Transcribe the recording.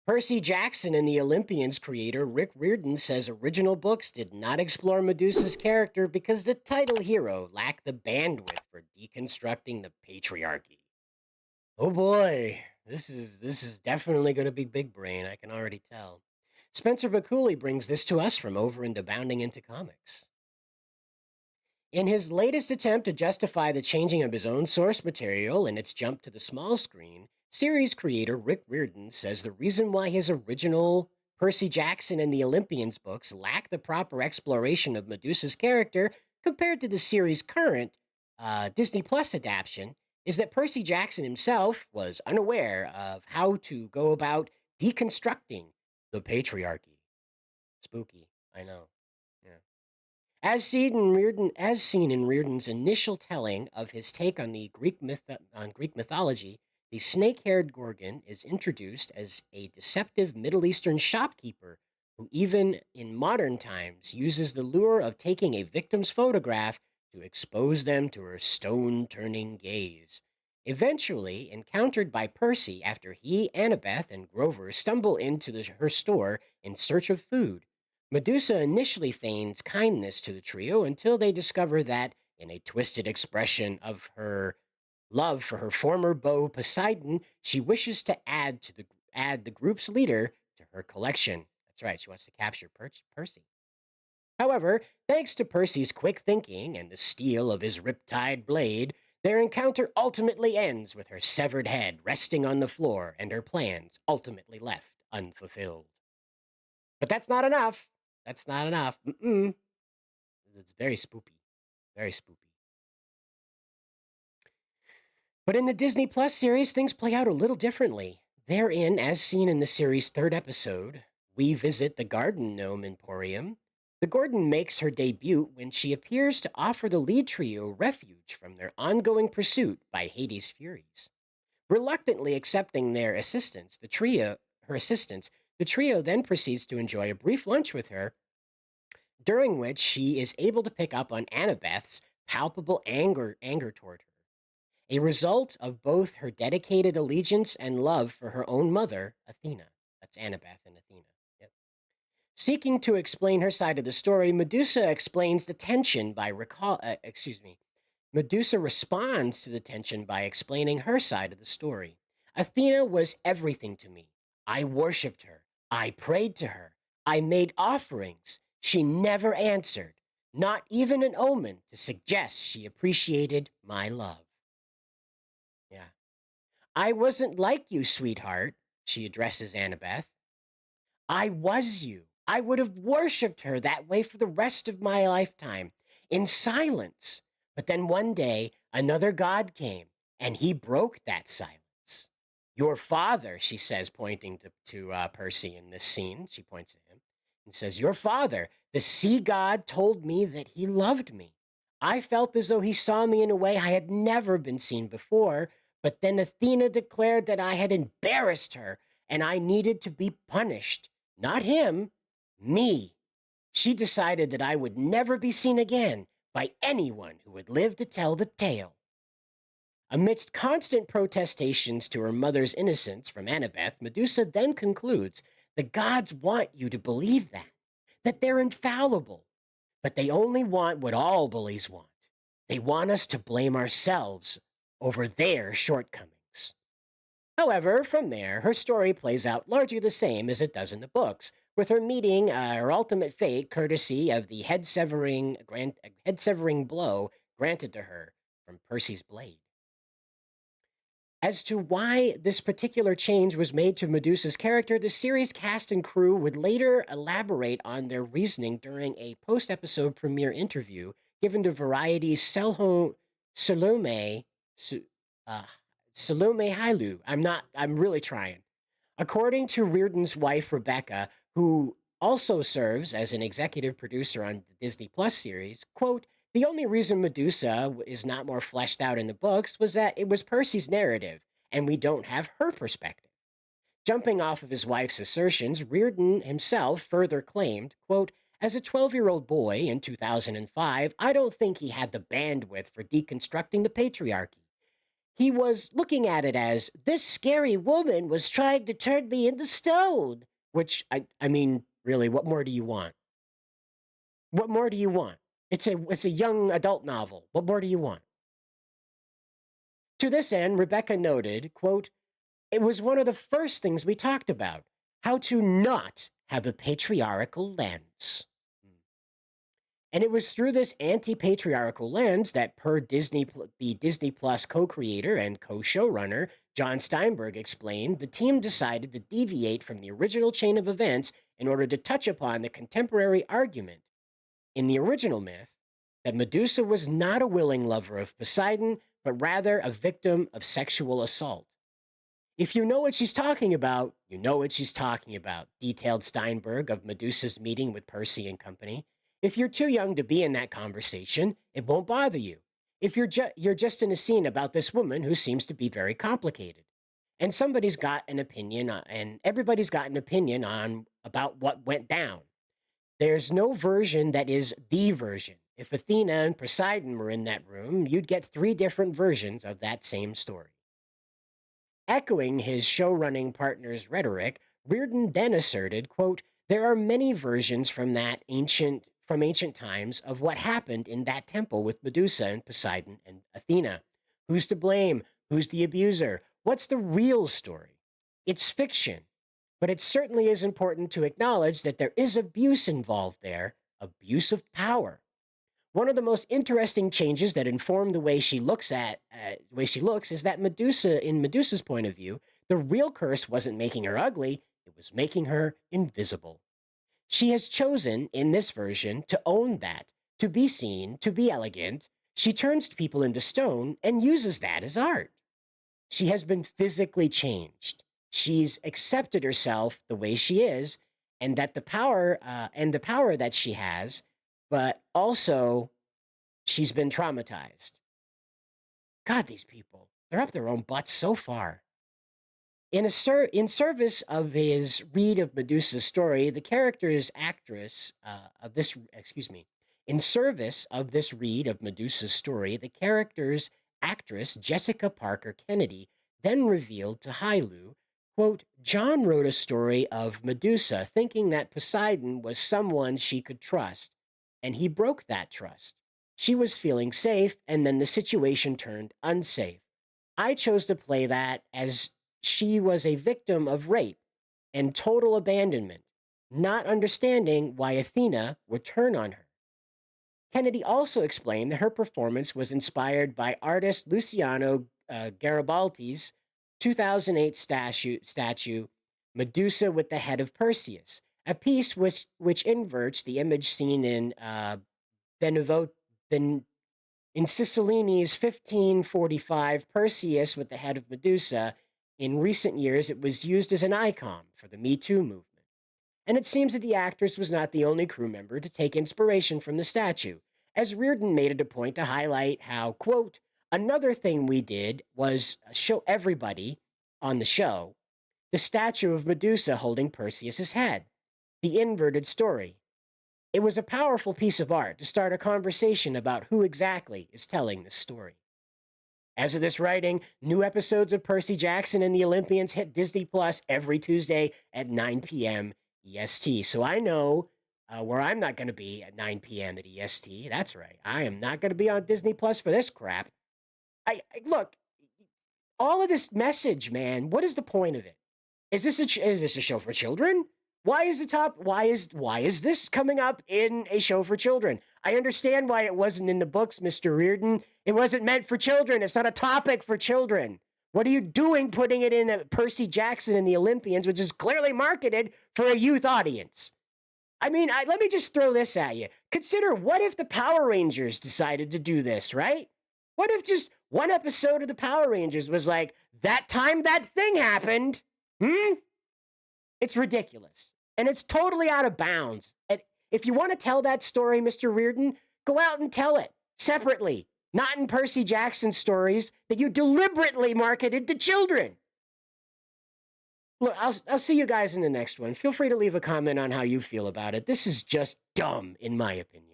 Percy Jackson and the Olympians creator Rick Riordan says original books did not explore Medusa's character because the title hero lacked the bandwidth for deconstructing the patriarchy. Oh boy, this is definitely going to be big brain, I can already tell. Spencer Bakuli brings this to us from over into Bounding into Comics. In his latest attempt to justify the changing of his own source material and its jump to the small screen, series creator Rick Riordan says the reason why his original Percy Jackson and the Olympians books lack the proper exploration of Medusa's character compared to the series' current Disney Plus adaptation is that Percy Jackson himself was unaware of how to go about deconstructing the patriarchy. Spooky, I know. Yeah. As seen in Reardon's initial telling of his take on Greek mythology, the snake-haired Gorgon is introduced as a deceptive Middle Eastern shopkeeper who, even in modern times, uses the lure of taking a victim's photograph to expose them to her stone-turning gaze. Eventually encountered by Percy after he, Annabeth, and Grover stumble into her store in search of food. Medusa initially feigns kindness to the trio until they discover that, in a twisted expression of her love for her former beau Poseidon, she wishes to add the group's leader to her collection. That's right, she wants to capture Percy. However, thanks to Percy's quick thinking and the steel of his riptide blade, their encounter ultimately ends with her severed head resting on the floor and her plans ultimately left unfulfilled. But that's not enough. That's not enough. Mm-mm. It's very spoopy. Very spoopy. But in the Disney Plus series, things play out a little differently. Therein, as seen in the series' third episode, we visit the Garden Gnome Emporium. The Gordon makes her debut when she appears to offer the lead trio refuge from their ongoing pursuit by Hades' Furies. Reluctantly accepting her assistance, the trio then proceeds to enjoy a brief lunch with her, during which she is able to pick up on Annabeth's palpable anger toward her, a result of both her dedicated allegiance and love for her own mother, Athena. That's Annabeth and Athena. Yep. Seeking to explain her side of the story, Medusa explains the tension by Medusa responds to the tension by explaining her side of the story. Athena was everything to me. I worshipped her. I prayed to her. I made offerings. She never answered, not even an omen to suggest she appreciated my love. Yeah. I wasn't like you, sweetheart, she addresses Annabeth. I was you. I would have worshipped her that way for the rest of my lifetime, in silence. But then one day, another god came, and he broke that silence. Your father, she says, pointing to Percy in this scene, she points at him and says, your father, the sea god, told me that he loved me. I felt as though he saw me in a way I had never been seen before, but then Athena declared that I had embarrassed her and I needed to be punished. Not him, me. She decided that I would never be seen again by anyone who would live to tell the tale. Amidst constant protestations to her mother's innocence from Annabeth, Medusa then concludes the gods want you to believe that they're infallible, but they only want what all bullies want. They want us to blame ourselves over their shortcomings. However, from there, her story plays out largely the same as it does in the books, with her meeting her ultimate fate courtesy of the head-severing blow granted to her from Percy's blade. As to why this particular change was made to Medusa's character, the series cast and crew would later elaborate on their reasoning during a post-episode premiere interview given to Variety's Salome uh, Salome Hailu. I'm really trying. According to Reardon's wife, Rebecca, who also serves as an executive producer on the Disney Plus series, quote, the only reason Medusa is not more fleshed out in the books was that it was Percy's narrative, and we don't have her perspective. Jumping off of his wife's assertions, Reardon himself further claimed, quote, as a 12-year-old boy in 2005, I don't think he had the bandwidth for deconstructing the patriarchy. He was looking at it as this scary woman was trying to turn me into stone. Which I mean, really, what more do you want? What more do you want? It's a young adult novel. What more do you want? To this end, Rebecca noted, quote, it was one of the first things we talked about, how to not have a patriarchal lens. And it was through this anti-patriarchal lens that, per the Disney Plus co-creator and co-showrunner John Steinberg explained, the team decided to deviate from the original chain of events in order to touch upon the contemporary argument in the original myth that Medusa was not a willing lover of Poseidon, but rather a victim of sexual assault. If you know what she's talking about, you know what she's talking about, detailed Steinberg of Medusa's meeting with Percy and company. If you're too young to be in that conversation, it won't bother you. If you're just in a scene about this woman who seems to be very complicated, and somebody's got an opinion, and everybody's got an opinion on about what went down. There's no version that is the version. If Athena and Poseidon were in that room, you'd get 3 different versions of that same story. Echoing his show-running partner's rhetoric, Reardon then asserted, quote, there are many versions from ancient times of what happened in that temple with Medusa and Poseidon and Athena. Who's to blame? Who's the abuser? What's the real story? It's fiction, but it certainly is important to acknowledge that there is abuse involved there, abuse of power. One of the most interesting changes that inform the way she looks is that Medusa, in Medusa's point of view, the real curse wasn't making her ugly, it was making her invisible. She has chosen, in this version, to own that, to be seen, to be elegant. She turns people into stone and uses that as art. She has been physically changed. She's accepted herself the way she is, and that the power that she has, but also she's been traumatized. God, these people, they're up their own butts so far. In service of his read of Medusa's story, the character's actress in service of this read of Medusa's story, the character's actress Jessica Parker Kennedy then revealed to Hailu, quote, John wrote a story of Medusa thinking that Poseidon was someone she could trust, and he broke that trust. She was feeling safe, and then the situation turned unsafe. I chose to play that as she was a victim of rape and total abandonment, not understanding why Athena would turn on her. Kennedy also explained that her performance was inspired by artist Luciano Garibaldi's 2008 statue Medusa with the Head of Perseus, a piece which inverts the image seen in in Cicilline's 1545 Perseus with the head of Medusa. In recent years, it was used as an icon for the Me Too movement. And it seems that the actress was not the only crew member to take inspiration from the statue, as Reardon made it a point to highlight how, quote, another thing we did was show everybody on the show the statue of Medusa holding Perseus's head, the inverted story. It was a powerful piece of art to start a conversation about who exactly is telling this story. As of this writing, new episodes of Percy Jackson and the Olympians hit Disney Plus every Tuesday at 9 p.m. EST. So I know where I'm not going to be at 9 p.m. at EST. That's right. I am not going to be on Disney Plus for this crap. Look, all of this message, man, what is the point of it? Is this a show for children? Why is this coming up in a show for children? I understand why it wasn't in the books, Mr. Reardon. It wasn't meant for children. It's not a topic for children. What are you doing putting it in Percy Jackson and the Olympians, which is clearly marketed for a youth audience? I mean, let me just throw this at you. Consider, what if the Power Rangers decided to do this, right? What if just one episode of the Power Rangers was like, that time that thing happened? It's ridiculous. And it's totally out of bounds. And if you want to tell that story, Mr. Reardon, go out and tell it separately, not in Percy Jackson stories that you deliberately marketed to children. Look, I'll see you guys in the next one. Feel free to leave a comment on how you feel about it. This is just dumb, in my opinion.